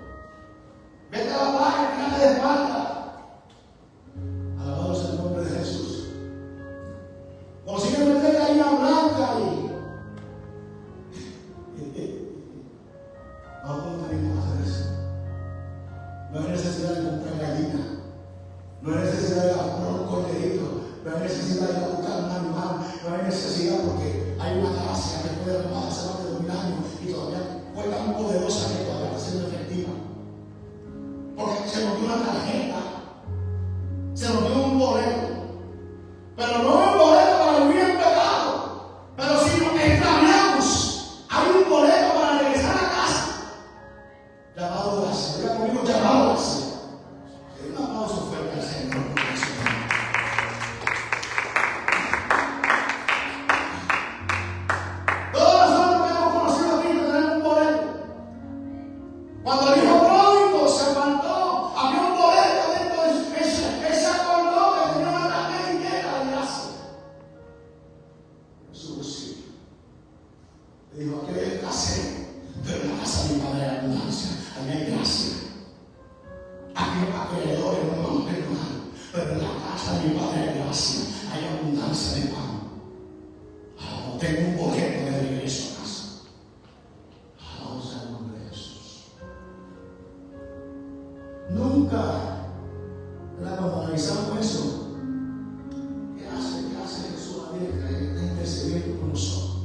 S1: Vete a la playa, tírate de espalda. Alabado sea el nombre de Jesús. Consigue meter gallina blanca y no tenemos que hacer eso. No hay necesidad de comprar gallina. No hay necesidad de comprar un corderito. No hay necesidad de buscar un animal. No hay necesidad porque hay una gracia que puede renovar hace más de 2000 años y todavía fue tan poderosa que todavía está siendo efectiva. Porque se nos dio una tarjeta, se nos dio un boleto, pero no un boleto para vivir en pecado, pero si nos extraviamos, hay un boleto para regresar a casa. Llamado gracia. Diga conmigo, llamado gracia. Un aplauso fuerte al Señor. Cuando el hijo pródigo se apartó, había un boleto dentro de su mesa. Él se acordó que tenía una tarjeta entera de gracia en su bolsillo. Le dijo: aquí hay escasez, pero en la casa de mi padre hay abundancia. Ahí hay gracia. Aquí hay acreedores, no vamos a perdonar, pero en la casa de mi padre hay gracia. Hay abundancia de pan. Ahora tengo un boleto de regreso a casa. Vamos al nombre de Jesús. Nunca, cuando analizamos eso, ¿qué hace Jesús a Dios que está intercediendo con nosotros?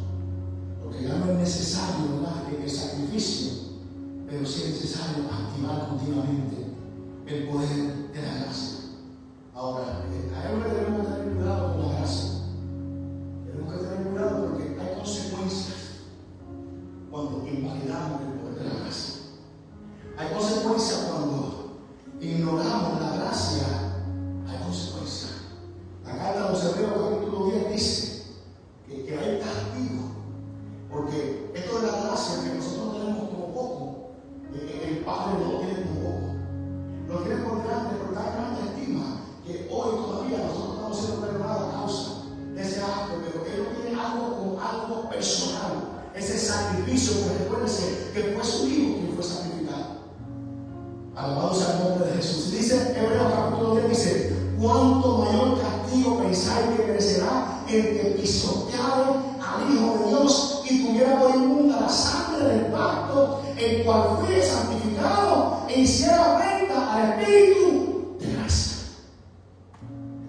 S1: Porque ya no es necesario, ¿verdad?, el sacrificio, pero sí es necesario activar continuamente el poder de la gracia. Ahora, a él tenemos que tener cuidado con la gracia. Tenemos que tener cuidado porque hay consecuencias cuando invalidamos el poder de la gracia. Hay consecuencias cuando ignoramos la gracia. Hay consecuencias. La carta de los Hebreos capítulo 10 dice que hay castigo, porque esto de la gracia que nosotros tenemos como poco, el Padre no lo tiene como poco, lo tiene por grande, por tan grande estima, que hoy todavía nosotros estamos siendo perdonados a causa de ese acto, pero Él no tiene algo como algo personal, ese sacrificio, que recuérdense que fue su hijo quien fue sacrificado. Alabado sea el nombre de Jesús. Dice Hebreos capítulo 10, dice: cuánto mayor castigo pensáis que merecerá el que pisoteare al Hijo de Dios y tuviera por inmunda la sangre del pacto, el cual fue santificado e hiciera ofrenda al Espíritu de gracia.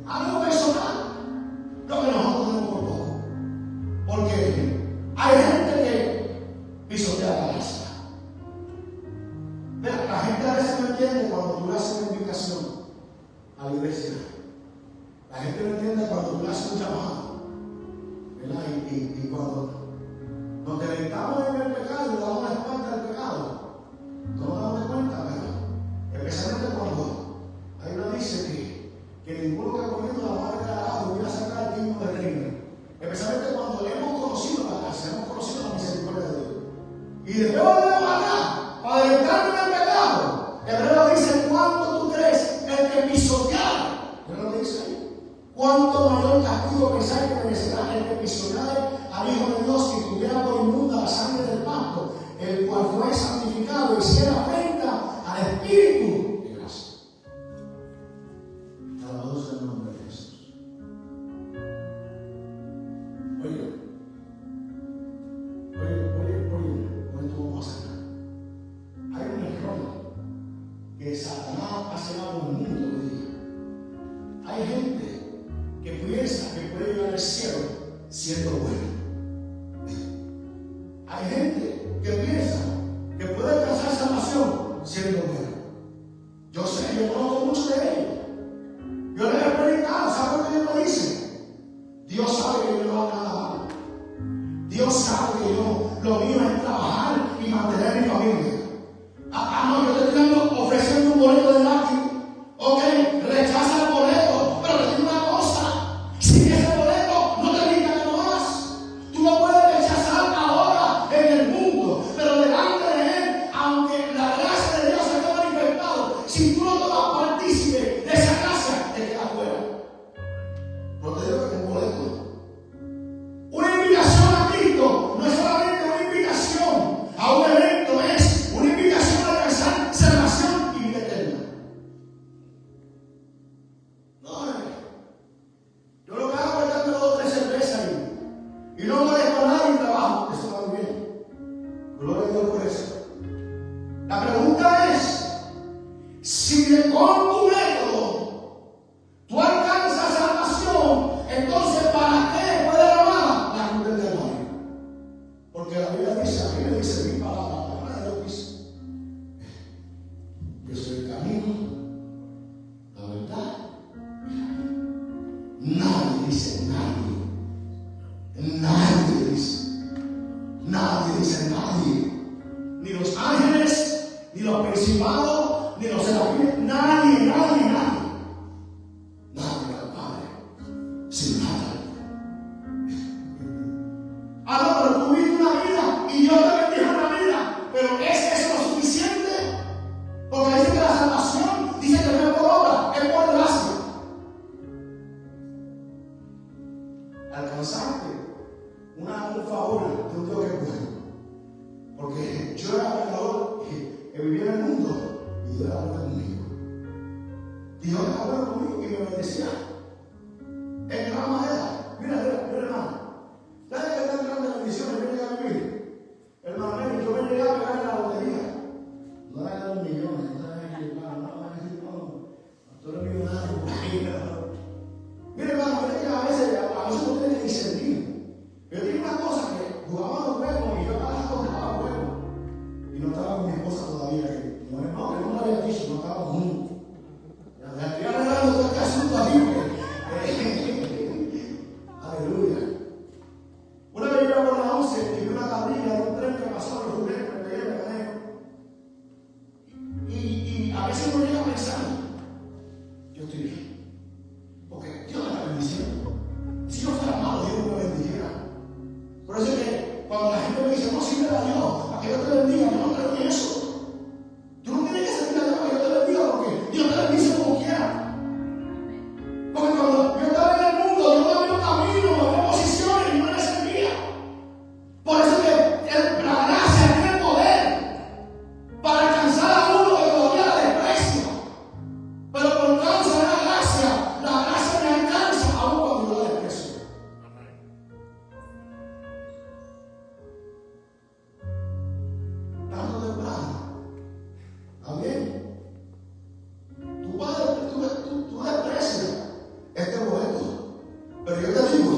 S1: Algo personal, lo que nosotros tenemos por poco, porque hay gente que pisotea la gracia. La gente a veces no entiende cuando tú le haces una invitación a la iglesia. La gente no entiende cuando tú le haces un llamado, ¿verdad? Y cuando nos deleitamos en el pecado y damos la espalda al pecado, no nos damos cuenta, pero especialmente cuando la Biblia dice que ninguno que comiendo la madre de abajo hubiera sacar el digno del reino. Especialmente cuando hemos conocido la gracia, hemos conocido la misericordia de Dios. Y después volvemos acá para deleitarnos en el pecado. Hebreo dice: ¿cuánto tú crees el que pisotear? ¿Qué lo dice ahí? ¿Cuánto mayor castigo pensáis que merecerá el que pisoteare al Hijo de Dios y tuviera por inmunda la sangre del pacto, el cual fue santificado y hiciera ofrenda al Espíritu de gracia? Alabado sea el nombre de Jesús. hay gente que piensa que puede llegar al cielo siendo bueno. Hay gente que piensa que puede alcanzar salvación siendo bueno. Yo sé, yo conozco mucho de ellos. Yo les he predicado, ¿saben lo que ellos me dicen? Dios sabe que yo no hago nada malo. Dios sabe que yo, lo mío es trabajar y mantener mi familia. No, yo te estoy ofreciendo un boleto de lápiz. Ok, rechaza el boleto, pero te digo una cosa: si ese boleto no te brinda que no hagas, tú lo puedes rechazar ahora en el mundo, pero delante de Él, aunque la gracia de Dios se haya manifestado, si tú no tomas partícipe de esa gracia, te quedas fuera. No te digo que es un boleto. Una invitación a Cristo no es solamente una invitación a un evento, es una invitación a alcanzar salvación y vida eterna. No, yo lo que hago es darme 2 o 3 cervezas y no molesto a nadie en trabajo. Eso va muy bien. Gloria a Dios por eso. La pregunta es: si con tu método tú alcanzas salvación, entonces ¿para qué puede la mala? La cruz del Calvario. Porque la Biblia dice, a mí me dice mi palabra, la palabra de Dios dice: yo soy el camino, la verdad y la vida. Nadie dice nadie. Nadie dice nadie. Ni los ángeles, ni los principados, ni los serafines. Nadie al Padre sin nada. No, pero tú viviste una vida y Dios te bendijo una vida. Pero ¿es eso lo suficiente? Porque dice que la salvación, dice que no es por obra, es por gracia. Alcanzarte un favor de un Dios que es bueno. Porque yo era pecador que vivía en el mundo y Dios era bueno conmigo. Dios era bueno conmigo y me bendecía en gran manera. Mira, hermano. ¿Sabes qué tan grande bendición me viene a vivir? Hermano, yo me llegué a pegar en la lotería. No era de 1 millón, no. Tú eres millonario. Mire, hermano, a veces no tiene que discernir. Yo tenía una cosa que jugaba los juegos y yo cada rato jugaba juegos. Y no estaba con mi esposa todavía. Que no me había dicho, no estábamos juntos. Ya estoy arreglando todo este asunto aquí. Aleluya. Una vez iba por la 11 y vi una tablilla de un tren que pasó por los juguetes, me pegué, me gané. Y a veces uno llega a pensar: yo estoy bien, porque Dios me está bendiciendo. Si yo fuera malo, Dios me bendijera. Por eso es que cuando la gente me dice: no, sirve a Dios, a que Dios te bendiga, yo no creo en eso. Tú no tienes que servir a Dios para que Dios te bendiga, porque Dios te bendice como quiera. Porque cuando yo estaba en el mundo, yo me había un camino, me había posiciones y no le servía. Por eso es que la gracia tiene poder para alcanzar a uno que todavía la desprecia. Pero por causa de la gracia me alcanza aún cuando yo la desprecio. Tanto temprano. Amén. Tú desprecias este boleto. Pero yo te digo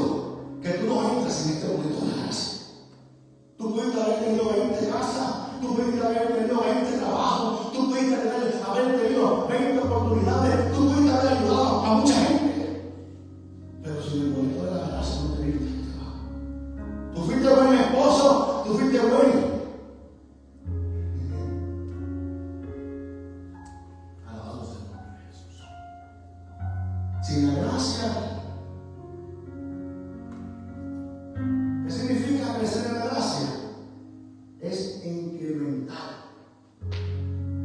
S1: que tú no entras en este boleto de gracia. Tú pudiste haber tenido 20 casas, tú pudiste haber tenido 20 trabajos, tú pudiste haber tenido 20 oportunidades, tú pudiste haber ayudado a mucha gente. Pero si el boleto de la gracia no te viste, tú fuiste buen esposo, tú fuiste bueno. Alabado sea el nombre de Jesús. Sin la gracia, ¿qué significa crecer en la gracia? Es incrementar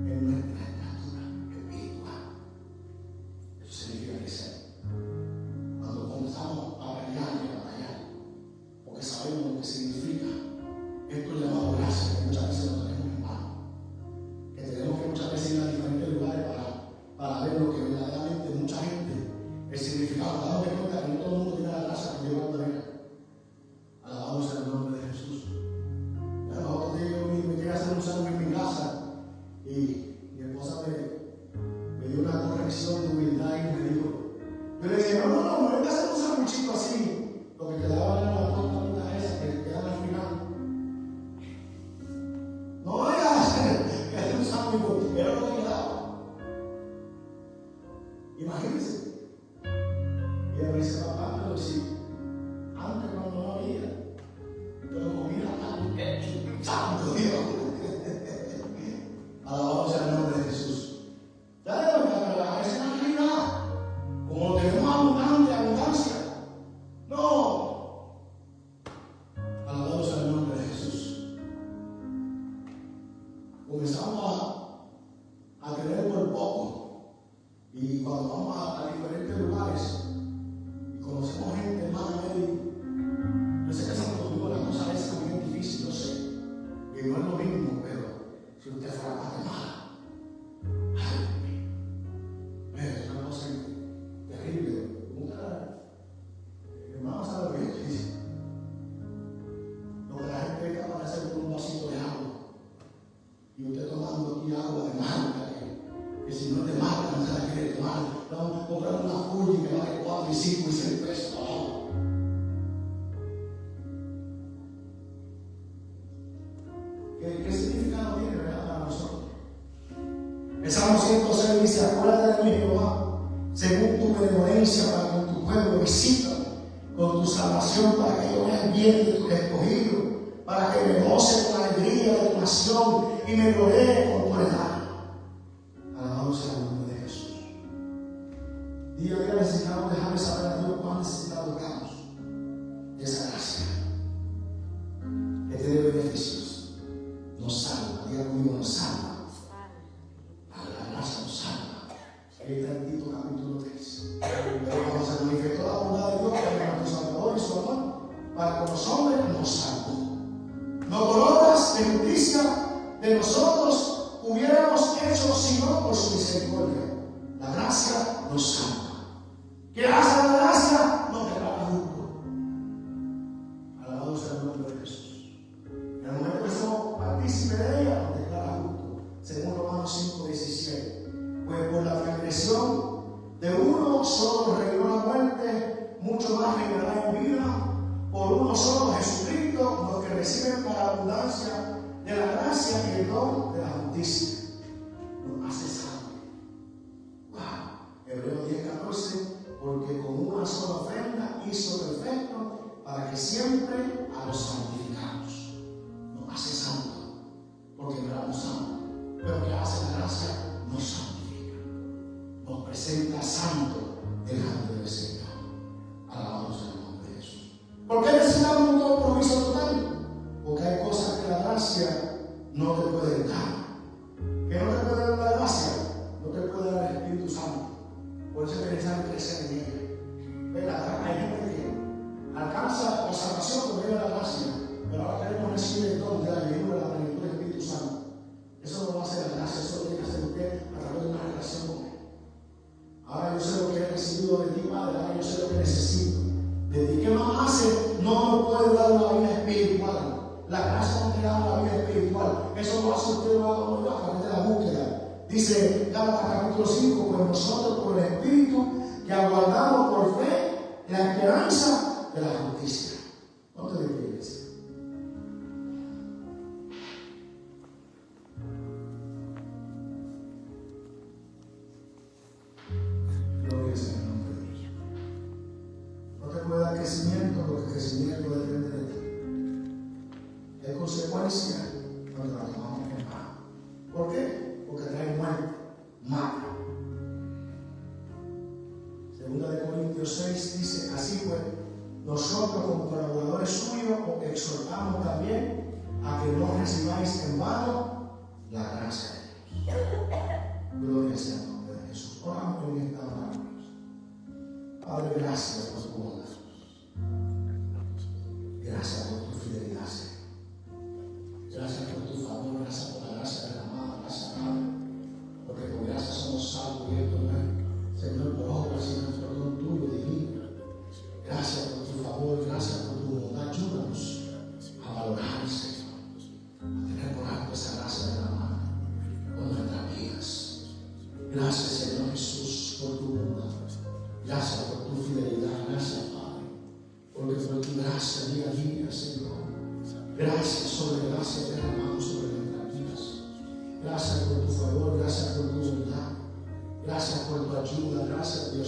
S1: en nuestra estatura espiritual. Eso significa crecer. Cuando comenzamos a pelear y a batallar, porque sabemos lo que significa esto llamado gracia, que muchas veces lo tenemos en mano, que tenemos que muchas veces ir a diferentes lugares para ver lo que verdaderamente mucha gente, el significado, me dice, papá, pero si antes cuando no había, pero comía tan hecho, santo Dios. Alabado sea el nombre de Jesús. Ya de verdad, esa es la realidad. Como tenemos abundancia. No. Alabado sea el nombre de Jesús. Comenzamos a tener por poco. Y cuando vamos a diferentes lugares y conocemos gente, hermano, yo sé que Santo Domingo la cosa es muy difícil, yo sé. Y no es lo mismo, pero si usted fuera a Guatemala, es una cosa terrible. Hermano, ¿sabe lo que dice? Lo que la gente es capaz de hacer con un vasito de agua. Y usted tomando aquí agua de marca, que si no es de marca no se la quiere tomar. Vamos a comprar una Fuji que vale 4 y 5 y 6 pesos. Oh. ¿Qué significado tiene, verdad, para nosotros? El Salmo 106 dice: acuérdate de mí, Jehová, según tu benevolencia para con tu pueblo, visítame con tu salvación, para que yo vea el bien de tu escogido, para que me goce con la alegría de tu nación y me gloree con tu heredad. Alabado sea el nombre de Jesús. Día a día necesitamos dejarle saber a Dios cuán necesitados estamos de esa gracia que tiene beneficios. Nos salva, diga conmigo, nos salva. La gracia nos salva. Ahí está en Tito capítulo 3. Pero cuando se manifestó la bondad de Dios para nuestro Salvador y su amor para con los hombres, nos salvó. No por obras de justicia de nosotros hubiéramos hecho sino por su misericordia. La gracia nos salva. ¿Qué hace la gracia? Nos declara justos. Alabado sea el nombre de Jesús. En el momento que somos partícipes de ella, nos declara justos. Según Romanos 5:17. Pues por la transgresión de uno solo reinó la muerte, mucho más reinará en vida por uno solo, Jesucristo, los que reciben para abundancia de la gracia y el don de la justicia. Nos hace salvos. Wow. Hebreos 10:14. Porque con una sola ofrenda hizo perfecto para que siempre a los santificados. Nos hace santos, porque no éramos santos. Pero que hace la gracia, nos santifica. Nos presenta santos delante del Señor. Alabado sea el nombre de Jesús. ¿Por qué necesitamos un compromiso total? Porque hay cosas que la gracia no te puede dar. ¿Que no te puede dar la gracia? No te puede dar el Espíritu Santo. Por eso es necesario crecer en ella. Hay gente que alcanza la salvación por medio de la gracia, pero ahora queremos recibir el don de la llenura de la plenitud del Espíritu Santo. Eso no lo hace la gracia, eso lo tiene que hacer usted a través de una relación con Él. Ahora yo sé lo que he recibido de ti, Padre, ahora yo sé lo que necesito de ti. ¿Qué más hace? No me puede dar una vida espiritual. La gracia no te da una vida espiritual. Eso lo hace usted a través de la búsqueda. Dice Gálatas capítulo 5, pues nosotros por el Espíritu que aguardamos por fe la esperanza de la justicia. ¿No te digo, iglesia? Gloria sea el nombre de Dios. No te puede dar crecimiento porque el crecimiento depende de ti. Hay consecuencias cuando la tomamos en mano. ¿Por qué? Porque trae muerte, mata. Segunda de Corintios 6 dice: así pues, nosotros como colaboradores suyos os exhortamos también a que no recibáis en vano la gracia de Dios. Gloria sea el nombre de Jesús. Oramos en esta hora. Padre, gracias por tu bondad. Gracias por tu fidelidad, Señor. Gracias por tu favor, gracias por la gracia derramada, gracias, Padre. Porque por gracia somos salvos y esto no es, Señor, por obra, sino por don tuyo divino. Gracias por tu favor, gracias por tu bondad. Ayúdanos a valorar, Señor, a tener por alto esa gracia derramada con nuestras vidas. Gracias, Señor Jesús, por tu bondad. Gracias por tu fidelidad, gracias, Padre, porque por tu gracia día a día, Señor. Gracias sobre gracias derramado sobre nuestras vidas. Gracias por tu favor, gracias por tu bondad. Gracias por tu ayuda, gracias, Dios.